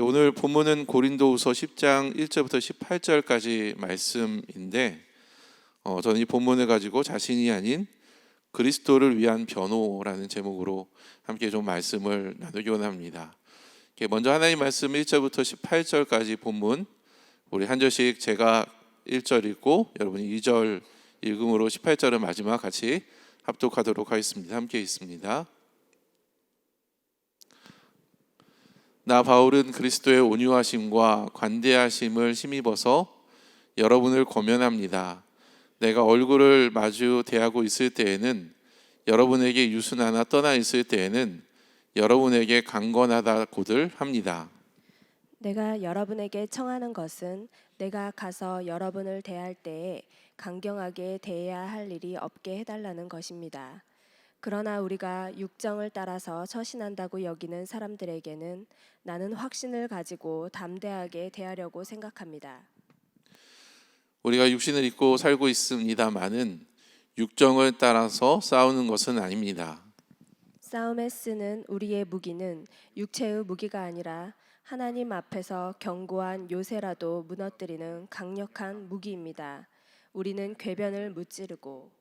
오늘 본문은 고린도후서 10장 1절부터 18절까지 말씀인데 저는 이 본문을 가지고 자신이 아닌 그리스도를 위한 변호라는 제목으로 함께 좀 말씀을 나누기 원합니다. 먼저 하나님 말씀 1절부터 18절까지 본문 우리 한 절씩 제가 1절 읽고 여러분이 2절 읽음으로 18절은 마지막 같이 합독하도록 하겠습니다. 함께 있습니다. 나 바울은 그리스도의 온유하심과 관대하심을 힘입어서 여러분을 권면합니다. 내가 얼굴을 마주 대하고 있을 때에는 여러분에게 유순하나 떠나 있을 때에는 여러분에게 강건하다고들 합니다. 내가 여러분에게 청하는 것은 내가 가서 여러분을 대할 때에 강경하게 대해야 할 일이 없게 해달라는 것입니다. 그러나 우리가 육정을 따라서 처신한다고 여기는 사람들에게는 나는 확신을 가지고 담대하게 대하려고 생각합니다. 우리가 육신을 입고 살고 있습니다마는 육정을 따라서 싸우는 것은 아닙니다. 싸움에 쓰는 우리의 무기는 육체의 무기가 아니라 하나님 앞에서 견고한 요새라도 무너뜨리는 강력한 무기입니다. 우리는 궤변을 무찌르고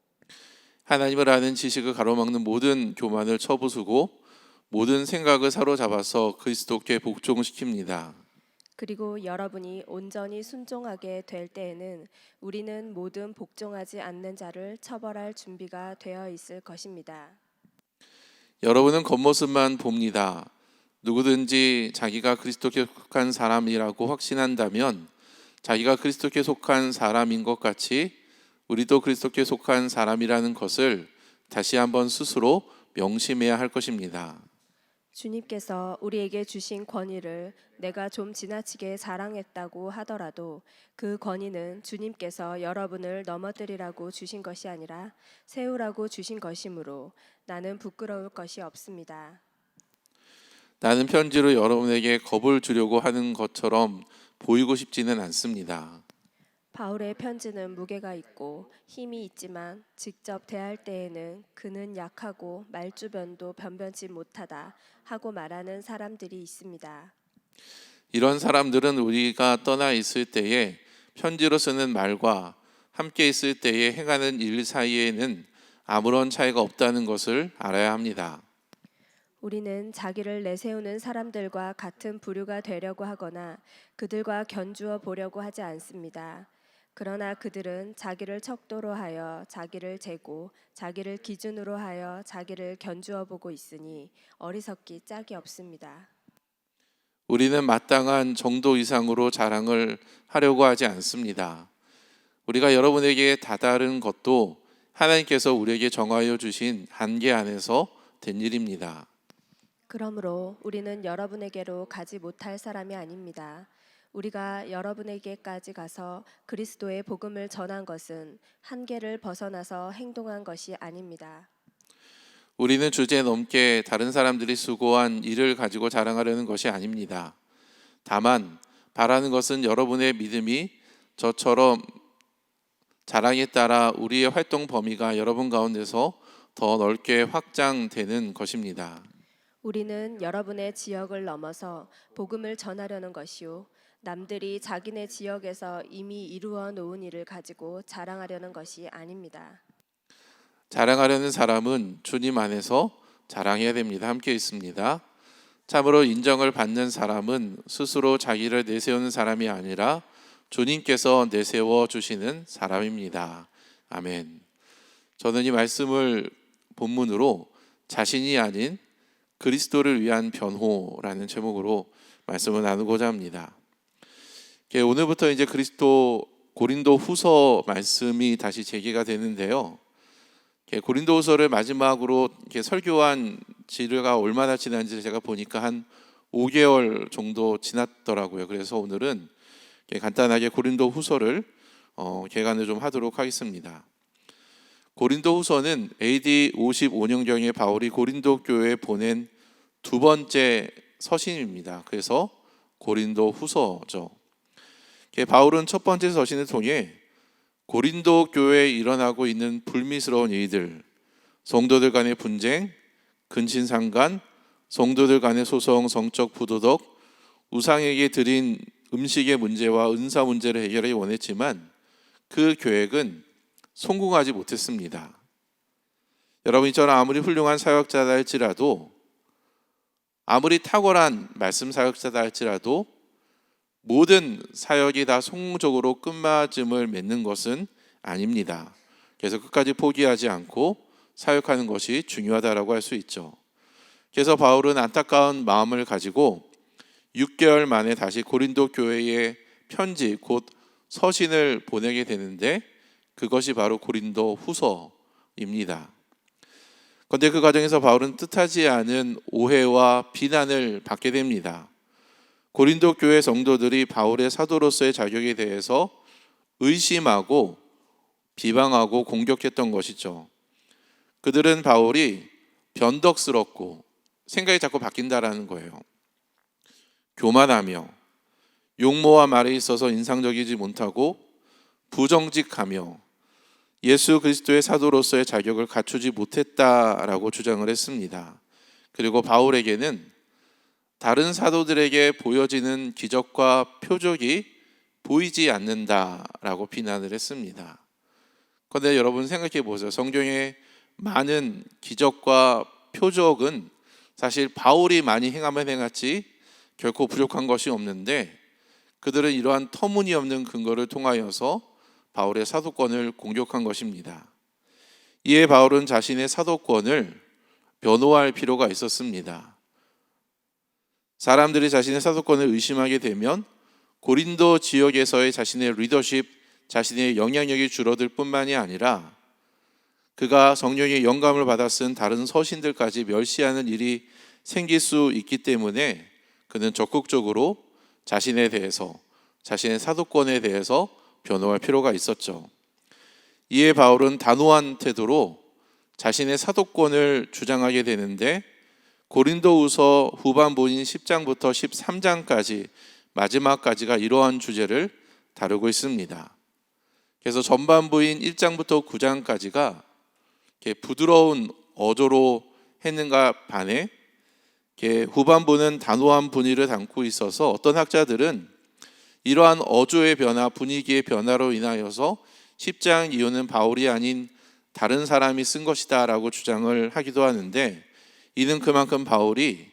하나님을 아는 지식을 가로막는 모든 교만을 쳐부수고 모든 생각을 사로잡아서 그리스도께 복종시킵니다. 그리고 여러분이 온전히 순종하게 될 때에는 우리는 모든 복종하지 않는 자를 처벌할 준비가 되어 있을 것입니다. 여러분은 겉모습만 봅니다. 누구든지 자기가 그리스도께 속한 사람이라고 확신한다면 자기가 그리스도께 속한 사람인 것 같이 우리도 그리스도께 속한 사람이라는 것을 다시 한번 스스로 명심해야 할 것입니다. 주님께서 우리에게 주신 권위를 내가 좀 지나치게 자랑했다고 하더라도 그 권위는 주님께서 여러분을 넘어뜨리라고 주신 것이 아니라 세우라고 주신 것이므로 나는 부끄러울 것이 없습니다. 나는 편지로 여러분에게 겁을 주려고 하는 것처럼 보이고 싶지는 않습니다. 바울의 편지는 무게가 있고 힘이 있지만 직접 대할 때에는 그는 약하고 말주변도 변변치 못하다 하고 말하는 사람들이 있습니다. 이런 사람들은 우리가 떠나 있을 때에 편지로 쓰는 말과 함께 있을 때에 행하는 일 사이에는 아무런 차이가 없다는 것을 알아야 합니다. 우리는 자기를 내세우는 사람들과 같은 부류가 되려고 하거나 그들과 견주어 보려고 하지 않습니다. 그러나 그들은 자기를 척도로 하여 자기를 재고 자기를 기준으로 하여 자기를 견주어 보고 있으니 어리석기 짝이 없습니다. 우리는 마땅한 정도 이상으로 자랑을 하려고 하지 않습니다. 우리가 여러분에게 다다른 것도 하나님께서 우리에게 정하여 주신 한계 안에서 된 일입니다. 그러므로 우리는 여러분에게로 가지 못할 사람이 아닙니다. 우리가 여러분에게까지 가서 그리스도의 복음을 전한 것은 한계를 벗어나서 행동한 것이 아닙니다. 우리는 주제 넘게 다른 사람들이 수고한 일을 가지고 자랑하려는 것이 아닙니다. 다만 바라는 것은 여러분의 믿음이 저처럼 자랑에 따라 우리의 활동 범위가 여러분 가운데서 더 넓게 확장되는 것입니다. 우리는 여러분의 지역을 넘어서 복음을 전하려는 것이요 남들이 자기네 지역에서 이미 이루어 놓은 일을 가지고 자랑하려는 것이 아닙니다. 자랑하려는 사람은 주님 안에서 자랑해야 됩니다. 함께 있습니다. 참으로 인정을 받는 사람은 스스로 자기를 내세우는 사람이 아니라 주님께서 내세워 주시는 사람입니다. 아멘. 저는 이 말씀을 본문으로 자신이 아닌 그리스도를 위한 변호라는 제목으로 말씀을 나누고자 합니다. 오늘부터 이제 고린도 후서 말씀이 다시 재개가 되는데요. 고린도후서를 마지막으로 설교한 지가 얼마나 지난지 제가 보니까 한 5개월 정도 지났더라고요. 그래서 오늘은 간단하게 고린도후서를 개관을 좀 하도록 하겠습니다. 고린도후서는 AD 55년경에 바울이 고린도 교회에 보낸 두 번째 서신입니다. 그래서 고린도후서죠. 바울은 첫 번째 서신을 통해 고린도 교회에 일어나고 있는 불미스러운 일들, 성도들 간의 분쟁, 근친상간, 성도들 간의 소송, 성적 부도덕, 우상에게 드린 음식의 문제와 은사 문제를 해결하기 원했지만 그 계획은 성공하지 못했습니다. 여러분, 저는 아무리 훌륭한 사역자다 할지라도, 아무리 탁월한 말씀 사역자다 할지라도 모든 사역이 다 성공적으로 끝맺음을 맺는 것은 아닙니다. 그래서 끝까지 포기하지 않고 사역하는 것이 중요하다라고 할 수 있죠. 그래서 바울은 안타까운 마음을 가지고 6개월 만에 다시 고린도 교회에 편지, 곧 서신을 보내게 되는데 그것이 바로 고린도 후서입니다. 그런데 그 과정에서 바울은 뜻하지 않은 오해와 비난을 받게 됩니다. 고린도 교회 성도들이 바울의 사도로서의 자격에 대해서 의심하고 비방하고 공격했던 것이죠. 그들은 바울이 변덕스럽고 생각이 자꾸 바뀐다라는 거예요. 교만하며 용모와 말에 있어서 인상적이지 못하고 부정직하며 예수 그리스도의 사도로서의 자격을 갖추지 못했다라고 주장을 했습니다. 그리고 바울에게는 다른 사도들에게 보여지는 기적과 표적이 보이지 않는다라고 비난을 했습니다. 그런데 여러분 생각해 보세요. 성경에 많은 기적과 표적은 사실 바울이 많이 행하면 행했지 결코 부족한 것이 없는데 그들은 이러한 터무니없는 근거를 통하여서 바울의 사도권을 공격한 것입니다. 이에 바울은 자신의 사도권을 변호할 필요가 있었습니다. 사람들이 자신의 사도권을 의심하게 되면 고린도 지역에서의 자신의 리더십, 자신의 영향력이 줄어들 뿐만이 아니라 그가 성령의 영감을 받아 쓴 다른 서신들까지 멸시하는 일이 생길 수 있기 때문에 그는 적극적으로 자신에 대해서, 자신의 사도권에 대해서 변호할 필요가 있었죠. 이에 바울은 단호한 태도로 자신의 사도권을 주장하게 되는데 고린도후서 후반부인 10장부터 13장까지 마지막까지가 이러한 주제를 다루고 있습니다. 그래서 전반부인 1장부터 9장까지가 부드러운 어조로 했는가 반해 후반부는 단호한 분위기를 담고 있어서 어떤 학자들은 이러한 어조의 변화, 분위기의 변화로 인하여서 10장 이후는 바울이 아닌 다른 사람이 쓴 것이다 라고 주장을 하기도 하는데 이는 그만큼 바울이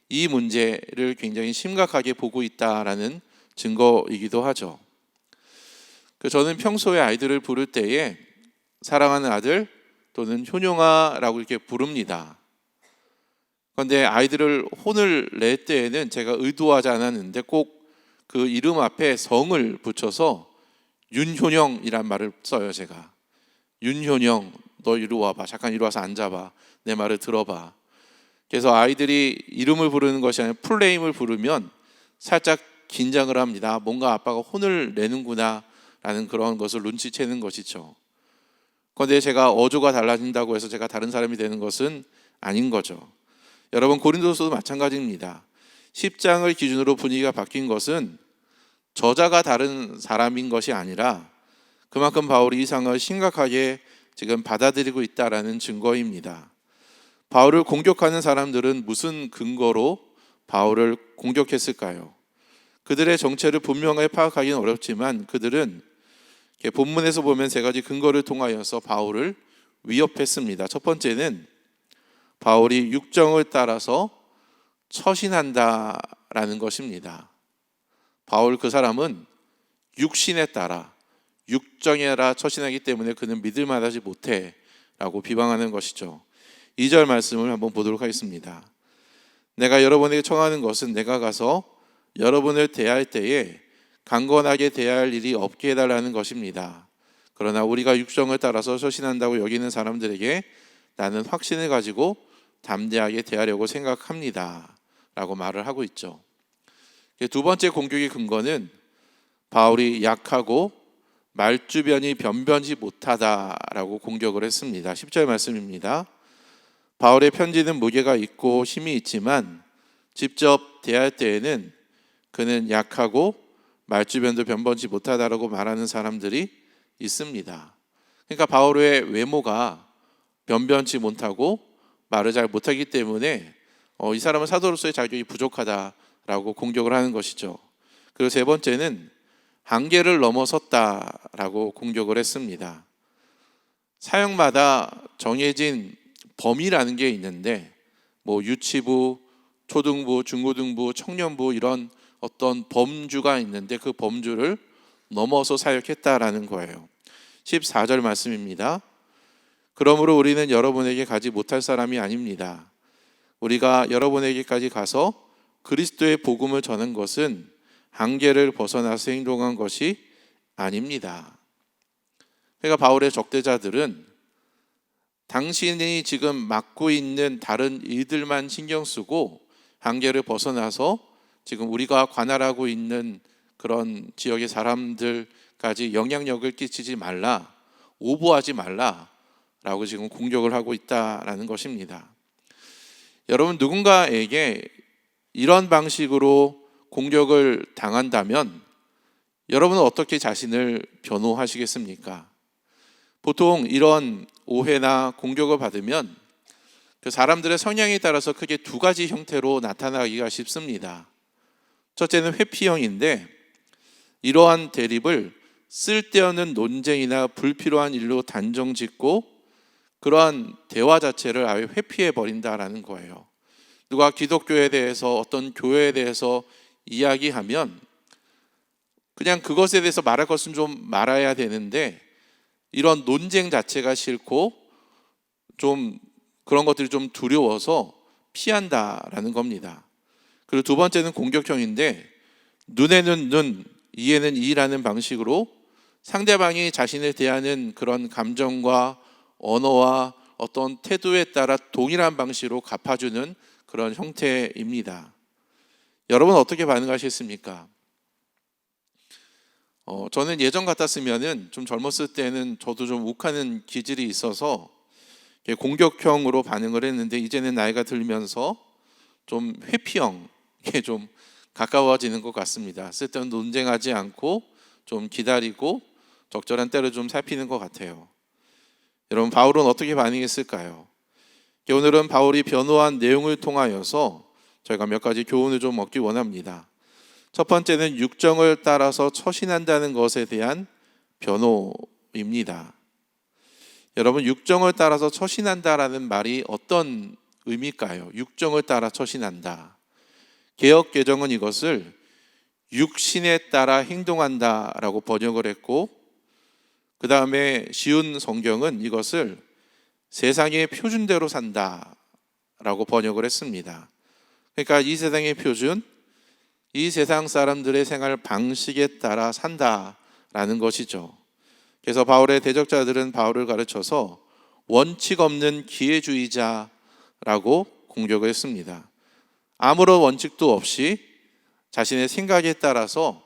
이 문제를 굉장히 심각하게 보고 있다라는 증거이기도 하죠. 저는 평소에 아이들을 부를 때에 사랑하는 아들 또는 효뇽아라고 이렇게 부릅니다. 그런데 아이들을 혼을 낼 때에는 제가 의도하지 않았는데 꼭 그 이름 앞에 성을 붙여서 윤효령이란 말을 써요. 제가 윤효령, 너 이리 와봐, 잠깐 이리 와서 앉아봐, 내 말을 들어봐. 그래서 아이들이 이름을 부르는 것이 아니라 풀네임을 부르면 살짝 긴장을 합니다. 뭔가 아빠가 혼을 내는구나 라는 그런 것을 눈치채는 것이죠. 그런데 제가 어조가 달라진다고 해서 제가 다른 사람이 되는 것은 아닌 거죠. 여러분, 고린도서도 마찬가지입니다. 10장을 기준으로 분위기가 바뀐 것은 저자가 다른 사람인 것이 아니라 그만큼 바울이 이 상을 심각하게 지금 받아들이고 있다라는 증거입니다. 바울을 공격하는 사람들은 무슨 근거로 바울을 공격했을까요? 그들의 정체를 분명하게 파악하기는 어렵지만 그들은 본문에서 보면 세 가지 근거를 통하여서 바울을 위협했습니다. 첫 번째는 바울이 육정을 따라서 처신한다라는 것입니다. 바울 그 사람은 육신에 따라 육정에 따라 처신하기 때문에 그는 믿을 만하지 못해 라고 비방하는 것이죠. 2절 말씀을 한번 보도록 하겠습니다. 내가 여러분에게 청하는 것은 내가 가서 여러분을 대할 때에 강건하게 대할 일이 없게 해달라는 것입니다. 그러나 우리가 육정을 따라서 처신한다고 여기는 사람들에게 나는 확신을 가지고 담대하게 대하려고 생각합니다 라고 말을 하고 있죠. 두 번째 공격의 근거는 바울이 약하고 말주변이 변변치 못하다라고 공격을 했습니다. 10절 말씀입니다. 바울의 편지는 무게가 있고 힘이 있지만 직접 대할 때에는 그는 약하고 말주변도 변변치 못하다라고 말하는 사람들이 있습니다. 그러니까 바울의 외모가 변변치 못하고 말을 잘 못하기 때문에 이 사람은 사도로서의 자격이 부족하다라고 라고 공격을 하는 것이죠. 그리고 세 번째는 한계를 넘어섰다라고 공격을 했습니다. 사역마다 정해진 범위라는 게 있는데 뭐 유치부, 초등부, 중고등부, 청년부 이런 어떤 범주가 있는데 그 범주를 넘어서 사역했다라는 거예요. 14절 말씀입니다. 그러므로 우리는 여러분에게 가지 못할 사람이 아닙니다. 우리가 여러분에게까지 가서 그리스도의 복음을 전한 것은 한계를 벗어나서 행동한 것이 아닙니다. 그러니까 바울의 적대자들은 당신이 지금 맡고 있는 다른 일들만 신경 쓰고 한계를 벗어나서 지금 우리가 관할하고 있는 그런 지역의 사람들까지 영향력을 끼치지 말라, 오버하지 말라라고 지금 공격을 하고 있다라는 것입니다. 여러분, 누군가에게 이런 방식으로 공격을 당한다면 여러분은 어떻게 자신을 변호하시겠습니까? 보통 이런 오해나 공격을 받으면 그 사람들의 성향에 따라서 크게 두 가지 형태로 나타나기가 쉽습니다. 첫째는 회피형인데 이러한 대립을 쓸데없는 논쟁이나 불필요한 일로 단정짓고 그러한 대화 자체를 아예 회피해 버린다라는 거예요. 누가 기독교에 대해서 어떤 교회에 대해서 이야기하면 그냥 그것에 대해서 말할 것은 좀 말아야 되는데 이런 논쟁 자체가 싫고 좀 그런 것들이 좀 두려워서 피한다라는 겁니다. 그리고 두 번째는 공격형인데 눈에는 눈, 이에는 이라는 방식으로 상대방이 자신을 대하는 그런 감정과 언어와 어떤 태도에 따라 동일한 방식으로 갚아주는 그런 형태입니다. 여러분 어떻게 반응하셨습니까? 저는 예전 같았으면은 좀 젊었을 때는 저도 좀 욱하는 기질이 있어서 공격형으로 반응을 했는데 이제는 나이가 들면서 좀 회피형에 좀 가까워지는 것 같습니다. 쓸데없는 논쟁하지 않고 좀 기다리고 적절한 때를 좀 살피는 것 같아요. 여러분, 바울은 어떻게 반응했을까요? 오늘은 바울이 변호한 내용을 통하여서 저희가 몇 가지 교훈을 좀 얻기 원합니다. 첫 번째는 육정을 따라서 처신한다는 것에 대한 변호입니다. 여러분, 육정을 따라서 처신한다라는 말이 어떤 의미일까요? 육정을 따라 처신한다. 개역 개정은 이것을 육신에 따라 행동한다라고 번역을 했고, 그 다음에 쉬운 성경은 이것을 세상의 표준대로 산다라고 번역을 했습니다. 그러니까 이 세상의 표준, 이 세상 사람들의 생활 방식에 따라 산다라는 것이죠. 그래서 바울의 대적자들은 바울을 가르쳐서 원칙 없는 기회주의자라고 공격을 했습니다. 아무런 원칙도 없이 자신의 생각에 따라서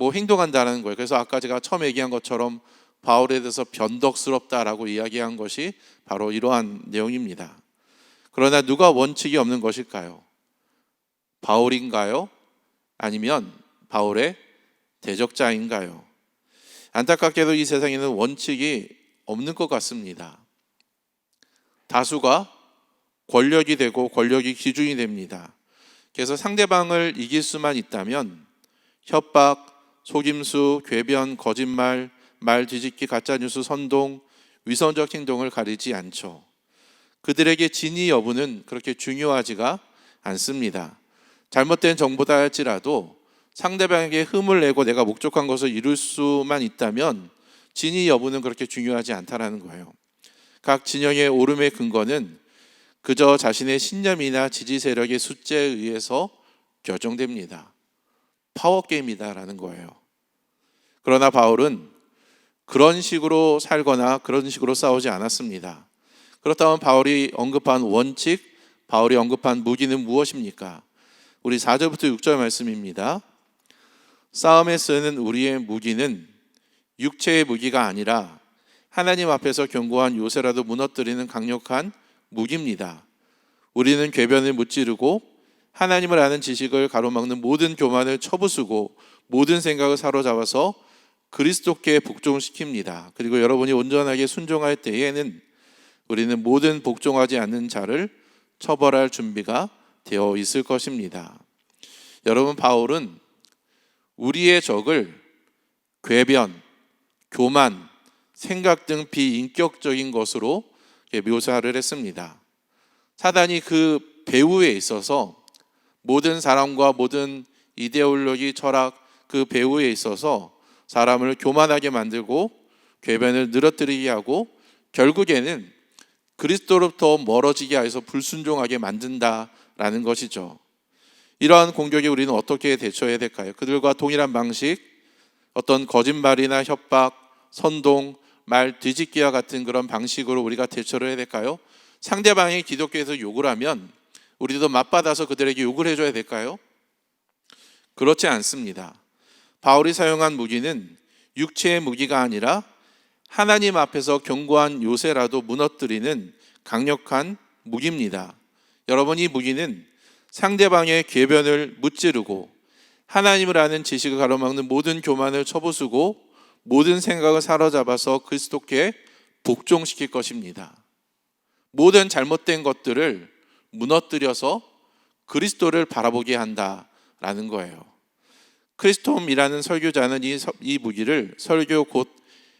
행동한다는 거예요. 그래서 아까 제가 처음 얘기한 것처럼 바울에 대해서 변덕스럽다라고 이야기한 것이 바로 이러한 내용입니다. 그러나 누가 원칙이 없는 것일까요? 바울인가요? 아니면 바울의 대적자인가요? 안타깝게도 이 세상에는 원칙이 없는 것 같습니다. 다수가 권력이 되고 권력이 기준이 됩니다. 그래서 상대방을 이길 수만 있다면 협박, 속임수, 궤변, 거짓말, 말 뒤집기, 가짜뉴스, 선동, 위선적 행동을 가리지 않죠. 그들에게 진위 여부는 그렇게 중요하지가 않습니다. 잘못된 정보다 할지라도 상대방에게 흠을 내고 내가 목적한 것을 이룰 수만 있다면 진위 여부는 그렇게 중요하지 않다는 거예요. 각 진영의 오름의 근거는 그저 자신의 신념이나 지지 세력의 숫자에 의해서 결정됩니다. 파워게임이다라는 거예요. 그러나 바울은 그런 식으로 살거나 그런 식으로 싸우지 않았습니다. 그렇다면 바울이 언급한 원칙, 바울이 언급한 무기는 무엇입니까? 우리 4절부터 6절 말씀입니다. 싸움에 쓰는 우리의 무기는 육체의 무기가 아니라 하나님 앞에서 견고한 요새라도 무너뜨리는 강력한 무기입니다. 우리는 궤변을 무찌르고 하나님을 아는 지식을 가로막는 모든 교만을 쳐부수고 모든 생각을 사로잡아서 그리스도께 복종시킵니다. 그리고 여러분이 온전하게 순종할 때에는 우리는 모든 복종하지 않는 자를 처벌할 준비가 되어 있을 것입니다. 여러분, 바울은 우리의 적을 궤변, 교만, 생각 등 비인격적인 것으로 묘사를 했습니다. 사단이 그 배후에 있어서 모든 사람과 모든 이데올로기, 철학, 그 배후에 있어서 사람을 교만하게 만들고 궤변을 늘어뜨리게 하고 결국에는 그리스도로부터 멀어지게 해서 불순종하게 만든다라는 것이죠. 이러한 공격에 우리는 어떻게 대처해야 될까요? 그들과 동일한 방식, 어떤 거짓말이나 협박, 선동, 말 뒤집기와 같은 그런 방식으로 우리가 대처를 해야 될까요? 상대방이 기독교에서 욕을 하면 우리도 맞받아서 그들에게 욕을 해줘야 될까요? 그렇지 않습니다. 바울이 사용한 무기는 육체의 무기가 아니라 하나님 앞에서 견고한 요새라도 무너뜨리는 강력한 무기입니다. 여러분, 이 무기는 상대방의 궤변을 무찌르고 하나님을 아는 지식을 가로막는 모든 교만을 쳐부수고 모든 생각을 사로잡아서 그리스도께 복종시킬 것입니다. 모든 잘못된 것들을 무너뜨려서 그리스도를 바라보게 한다라는 거예요. 크리스톰이라는 설교자는 이 무기를 설교 곧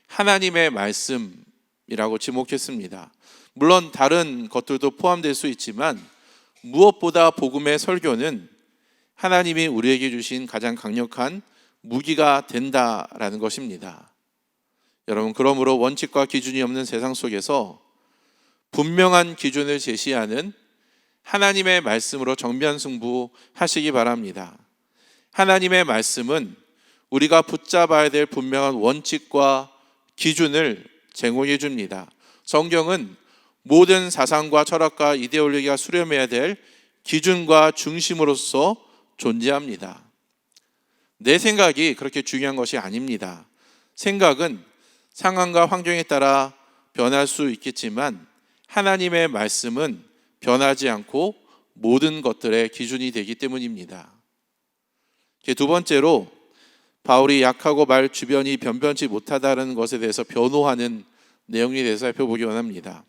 하나님의 말씀이라고 지목했습니다. 물론 다른 것들도 포함될 수 있지만 무엇보다 복음의 설교는 하나님이 우리에게 주신 가장 강력한 무기가 된다라는 것입니다. 여러분, 그러므로 원칙과 기준이 없는 세상 속에서 분명한 기준을 제시하는 하나님의 말씀으로 정면 승부하시기 바랍니다. 하나님의 말씀은 우리가 붙잡아야 될 분명한 원칙과 기준을 제공해 줍니다. 성경은 모든 사상과 철학과 이데올로기가 수렴해야 될 기준과 중심으로서 존재합니다. 내 생각이 그렇게 중요한 것이 아닙니다. 생각은 상황과 환경에 따라 변할 수 있겠지만 하나님의 말씀은 변하지 않고 모든 것들의 기준이 되기 때문입니다. 두 번째로 바울이 약하고 말 주변이 변변치 못하다는 것에 대해서 변호하는 내용에 대해서 살펴보기 원합니다.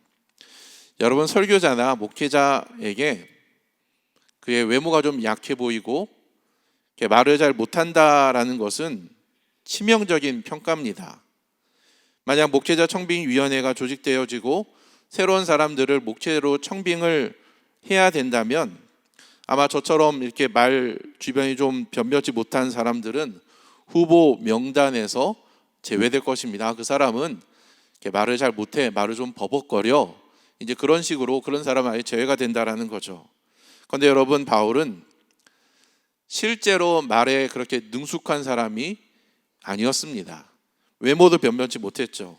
여러분, 설교자나 목회자에게 그의 외모가 좀 약해 보이고 말을 잘 못한다라는 것은 치명적인 평가입니다. 만약 목회자 청빙위원회가 조직되어지고 새로운 사람들을 목회로 청빙을 해야 된다면 아마 저처럼 이렇게 말 주변이 좀 변변치 못한 사람들은 후보 명단에서 제외될 것입니다. 그 사람은 말을 잘 못해, 말을 좀 버벅거려, 이제 그런 식으로 그런 사람은 아예 제외가 된다라는 거죠. 그런데 여러분, 바울은 실제로 말에 그렇게 능숙한 사람이 아니었습니다. 외모도 변변치 못했죠.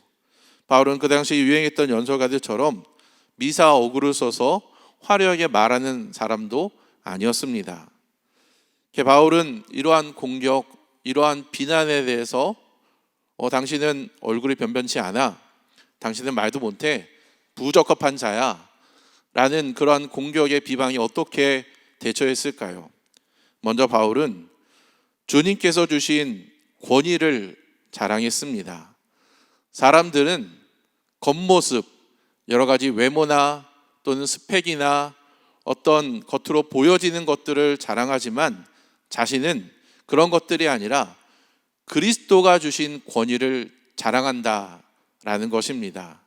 바울은 그 당시 유행했던 연설가들처럼 미사 어구를 써서 화려하게 말하는 사람도 아니었습니다. 바울은 이러한 공격, 이러한 비난에 대해서 당신은 얼굴이 변변치 않아, 당신은 말도 못해, 부적합한 자야 라는 그러한 공격의 비방이 어떻게 대처했을까요? 먼저 바울은 주님께서 주신 권위를 자랑했습니다. 사람들은 겉모습, 여러 가지 외모나 또는 스펙이나 어떤 겉으로 보여지는 것들을 자랑하지만 자신은 그런 것들이 아니라 그리스도가 주신 권위를 자랑한다라는 것입니다.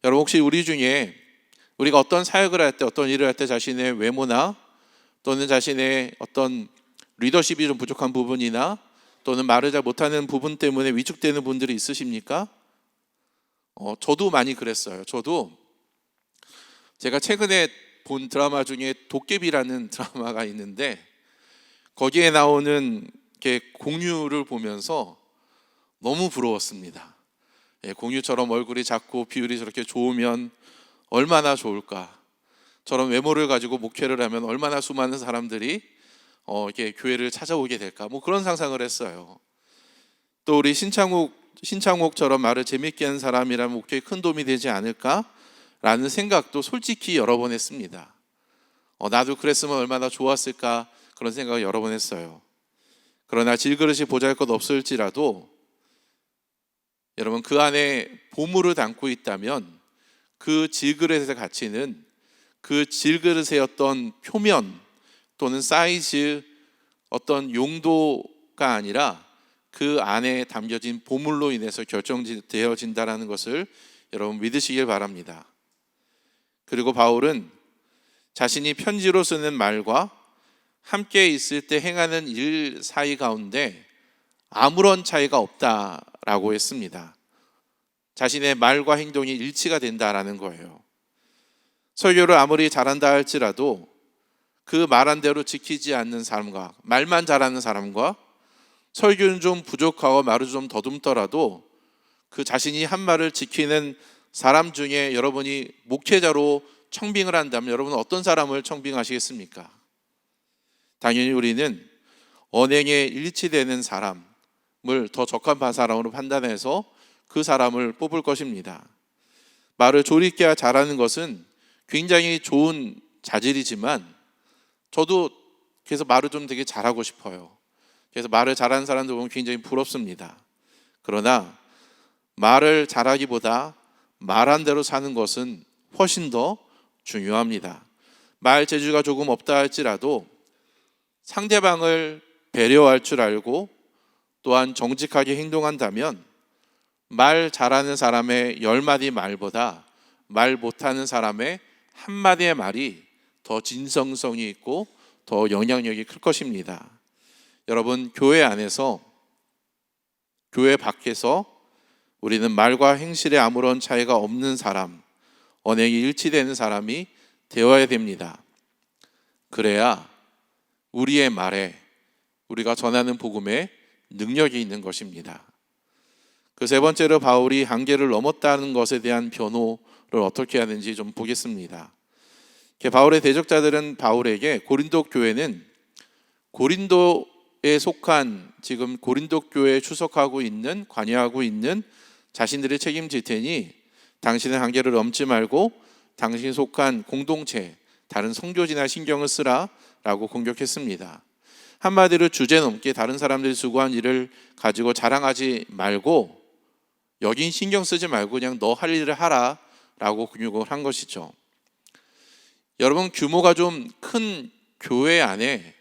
여러분, 혹시 우리 중에 우리가 어떤 사역을 할 때, 어떤 일을 할 때 자신의 외모나 또는 자신의 어떤 리더십이 좀 부족한 부분이나 또는 말을 잘 못하는 부분 때문에 위축되는 분들이 있으십니까? 저도 많이 그랬어요. 저도 제가 최근에 본 드라마 중에 도깨비라는 드라마가 있는데 거기에 나오는 공유를 보면서 너무 부러웠습니다. 공유처럼 얼굴이 작고 비율이 저렇게 좋으면 얼마나 좋을까. 저런 외모를 가지고 목회를 하면 얼마나 수많은 사람들이 이렇게 교회를 찾아오게 될까. 그런 상상을 했어요. 또 우리 신창욱처럼 말을 재밌게 하는 사람이라면 목회에 큰 도움이 되지 않을까라는 생각도 솔직히 여러 번 했습니다. 나도 그랬으면 얼마나 좋았을까, 그런 생각을 여러 번 했어요. 그러나 질그릇이 보잘것 없을지라도 여러분, 그 안에 보물을 담고 있다면 그 질그릇의 가치는 그 질그릇의 어떤 표면 또는 사이즈, 어떤 용도가 아니라 그 안에 담겨진 보물로 인해서 결정되어진다라는 것을 여러분 믿으시길 바랍니다. 그리고 바울은 자신이 편지로 쓰는 말과 함께 있을 때 행하는 일 사이 가운데 아무런 차이가 없다라고 했습니다. 자신의 말과 행동이 일치가 된다라는 거예요. 설교를 아무리 잘한다 할지라도 그 말한 대로 지키지 않는 사람과, 말만 잘하는 사람과, 설교는 좀 부족하고 말을 좀 더듬더라도 그 자신이 한 말을 지키는 사람 중에 여러분이 목회자로 청빙을 한다면 여러분은 어떤 사람을 청빙하시겠습니까? 당연히 우리는 언행에 일치되는 사람을 더 적합한 사람으로 판단해서 그 사람을 뽑을 것입니다. 말을 조리 있게 잘하는 것은 굉장히 좋은 자질이지만 저도 그래서 말을 좀 되게 잘하고 싶어요. 그래서 말을 잘하는 사람들 보면 굉장히 부럽습니다. 그러나 말을 잘하기보다 말한 대로 사는 것은 훨씬 더 중요합니다. 말 재주가 조금 없다 할지라도 상대방을 배려할 줄 알고 또한 정직하게 행동한다면 말 잘하는 사람의 10마디 말보다 말 못하는 사람의 한마디의 말이 더 진정성이 있고 더 영향력이 클 것입니다. 여러분, 교회 안에서, 교회 밖에서 우리는 말과 행실에 아무런 차이가 없는 사람, 언행이 일치되는 사람이 되어야 됩니다. 그래야 우리의 말에, 우리가 전하는 복음에 능력이 있는 것입니다. 그 세 번째로 바울이 한계를 넘었다는 것에 대한 변호를 어떻게 하는지 좀 보겠습니다. 바울의 대적자들은 바울에게 고린도 교회는 고린도에 속한, 지금 고린도 교회에 추석하고 있는, 관여하고 있는 자신들이 책임질 테니 당신의 한계를 넘지 말고 당신이 속한 공동체, 다른 선교지나 신경을 쓰라 라고 공격했습니다. 한마디로 주제넘게 다른 사람들이 수고한 일을 가지고 자랑하지 말고, 여긴 신경 쓰지 말고 그냥 너 할 일을 하라 라고 근육을 한 것이죠. 여러분, 규모가 좀 큰 교회 안에,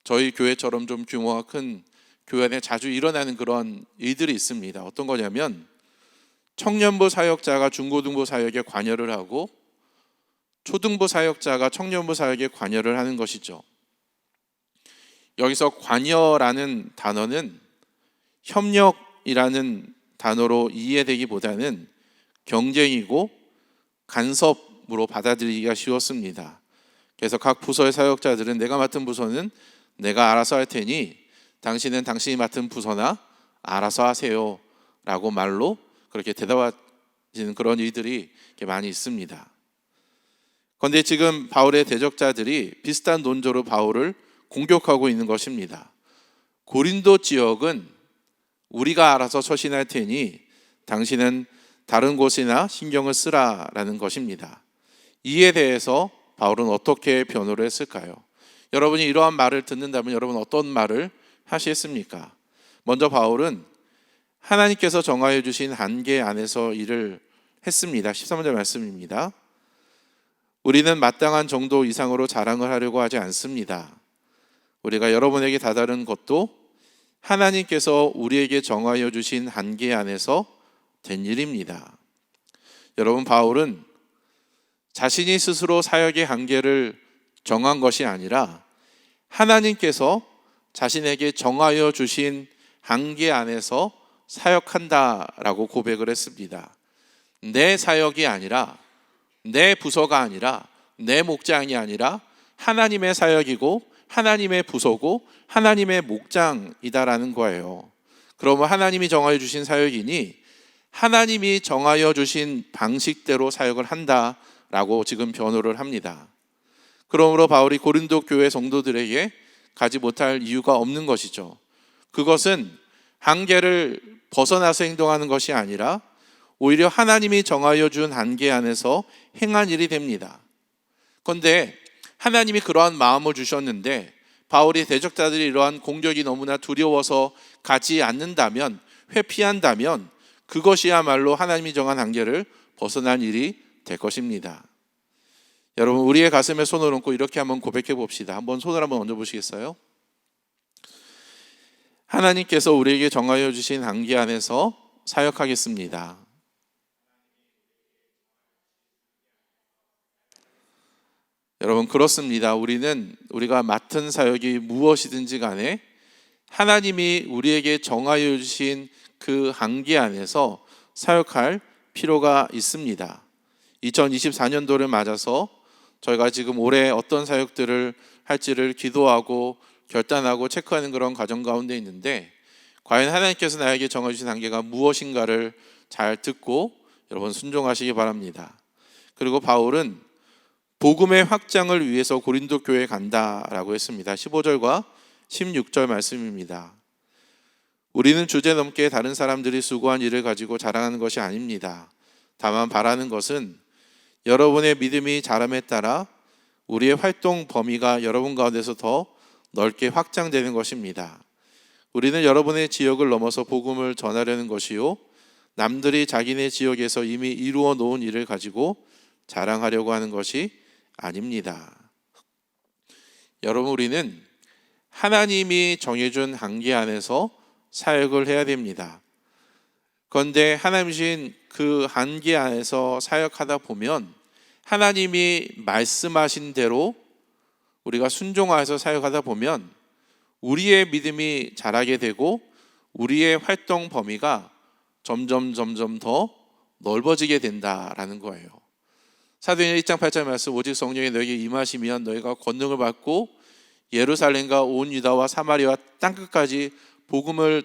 저희 교회처럼 좀 규모가 큰 교회 안에 자주 일어나는 그런 일들이 있습니다. 어떤 거냐면 청년부 사역자가 중고등부 사역에 관여를 하고 초등부 사역자가 청년부 사역에 관여를 하는 것이죠. 여기서 관여라는 단어는 협력이라는 단어로 이해되기보다는 경쟁이고 간섭으로 받아들이기가 쉬웠습니다. 그래서 각 부서의 사역자들은 내가 맡은 부서는 내가 알아서 할 테니 당신은 당신이 맡은 부서나 알아서 하세요 라고 말로 그렇게 대답하시는 그런 일들이 많이 있습니다. 그런데 지금 바울의 대적자들이 비슷한 논조로 바울을 공격하고 있는 것입니다. 고린도 지역은 우리가 알아서 처신할 테니 당신은 다른 곳이나 신경을 쓰라라는 것입니다. 이에 대해서 바울은 어떻게 변호를 했을까요? 여러분이 이러한 말을 듣는다면 여러분 어떤 말을 하시겠습니까? 먼저 바울은 하나님께서 정하여 주신 한계 안에서 일을 했습니다. 13절 말씀입니다. 우리는 마땅한 정도 이상으로 자랑을 하려고 하지 않습니다. 우리가 여러분에게 다다른 것도 하나님께서 우리에게 정하여 주신 한계 안에서 된 일입니다. 여러분, 바울은 자신이 스스로 사역의 한계를 정한 것이 아니라 하나님께서 자신에게 정하여 주신 한계 안에서 사역한다라고 고백을 했습니다. 내 사역이 아니라, 내 부서가 아니라, 내 목장이 아니라 하나님의 사역이고 하나님의 부서고 하나님의 목장이다라는 거예요. 그러면 하나님이 정하여 주신 사역이니 하나님이 정하여 주신 방식대로 사역을 한다라고 지금 변호를 합니다. 그러므로 바울이 고린도 교회 성도들에게 가지 못할 이유가 없는 것이죠. 그것은 한계를 벗어나서 행동하는 것이 아니라 오히려 하나님이 정하여 준 한계 안에서 행한 일이 됩니다. 그런데 하나님이 그러한 마음을 주셨는데 바울이 대적자들이 이러한 공격이 너무나 두려워서 가지 않는다면, 회피한다면 그것이야말로 하나님이 정한 한계를 벗어난 일이 될 것입니다. 여러분, 우리의 가슴에 손을 얹고 이렇게 한번 고백해 봅시다. 한번 손을 한번 얹어 보시겠어요? 하나님께서 우리에게 정하여 주신 한계 안에서 사역하겠습니다. 여러분, 그렇습니다. 우리가 맡은 사역이 무엇이든지 간에 하나님이 우리에게 정하여 주신 그 한계 안에서 사역할 필요가 있습니다. 2024년도를 맞아서 저희가 지금 올해 어떤 사역들을 할지를 기도하고 결단하고 체크하는 그런 과정 가운데 있는데, 과연 하나님께서 나에게 정해주신 한계가 무엇인가를 잘 듣고 여러분 순종하시기 바랍니다. 그리고 바울은 복음의 확장을 위해서 고린도 교회에 간다라고 했습니다. 15절과 16절 말씀입니다. 우리는 주제넘게 다른 사람들이 수고한 일을 가지고 자랑하는 것이 아닙니다. 다만 바라는 것은 여러분의 믿음이 자람에 따라 우리의 활동 범위가 여러분 가운데서 더 넓게 확장되는 것입니다. 우리는 여러분의 지역을 넘어서 복음을 전하려는 것이요, 남들이 자기네 지역에서 이미 이루어 놓은 일을 가지고 자랑하려고 하는 것이 아닙니다. 여러분, 우리는 하나님이 정해준 한계 안에서 사역을 해야 됩니다. 그런데 하나님이신 그 한계 안에서 사역하다 보면 하나님이 말씀하신 대로 우리가 순종하여서 사역하다 보면 우리의 믿음이 자라게 되고 우리의 활동 범위가 점점 더 넓어지게 된다라는 거예요. 사도행전 1장 8절 말씀, 오직 성령이 너에게 임하시면 너희가 권능을 받고 예루살렘과 온 유다와 사마리아 땅끝까지 복음을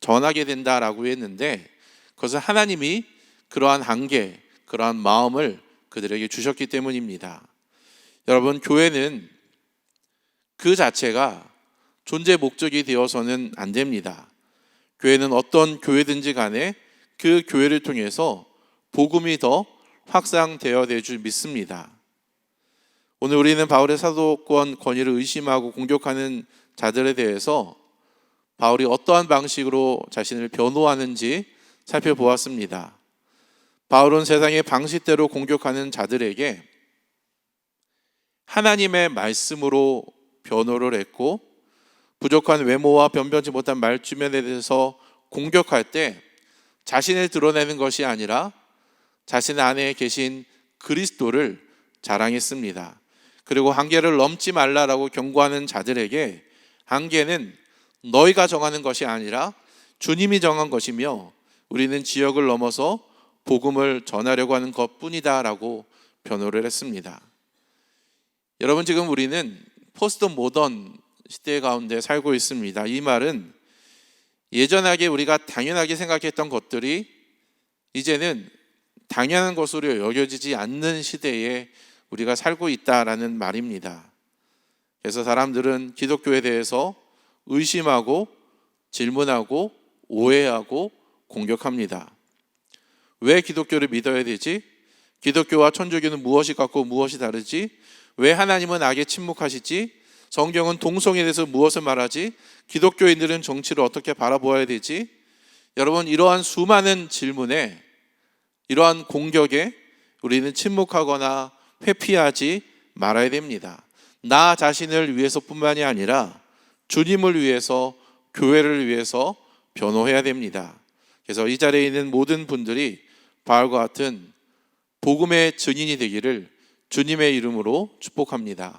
전하게 된다라고 했는데, 그것은 하나님이 그러한 한계, 그러한 마음을 그들에게 주셨기 때문입니다. 여러분, 교회는 그 자체가 존재 목적이 되어서는 안 됩니다. 교회는 어떤 교회든지 간에 그 교회를 통해서 복음이 더 확산되어야 될 줄 믿습니다. 오늘 우리는 바울의 사도권 권위를 의심하고 공격하는 자들에 대해서 바울이 어떠한 방식으로 자신을 변호하는지 살펴보았습니다. 바울은 세상의 방식대로 공격하는 자들에게 하나님의 말씀으로 변호를 했고, 부족한 외모와 변변치 못한 말주변에 대해서 공격할 때 자신을 드러내는 것이 아니라 자신 안에 계신 그리스도를 자랑했습니다. 그리고 한계를 넘지 말라라고 경고하는 자들에게 한계는 너희가 정하는 것이 아니라 주님이 정한 것이며 우리는 지역을 넘어서 복음을 전하려고 하는 것뿐이다라고 변호를 했습니다. 여러분, 지금 우리는 포스트 모던 시대 가운데 살고 있습니다. 이 말은 예전하게 우리가 당연하게 생각했던 것들이 이제는 당연한 것으로 여겨지지 않는 시대에 우리가 살고 있다라는 말입니다. 그래서 사람들은 기독교에 대해서 의심하고 질문하고 오해하고 공격합니다. 왜 기독교를 믿어야 되지? 기독교와 천주교는 무엇이 같고 무엇이 다르지? 왜 하나님은 악에 침묵하시지? 성경은 동성애에 대해서 무엇을 말하지? 기독교인들은 정치를 어떻게 바라보아야 되지? 여러분, 이러한 수많은 질문에, 이러한 공격에 우리는 침묵하거나 회피하지 말아야 됩니다. 나 자신을 위해서뿐만이 아니라 주님을 위해서, 교회를 위해서 변호해야 됩니다. 그래서 이 자리에 있는 모든 분들이 바울과 같은 복음의 증인이 되기를 주님의 이름으로 축복합니다.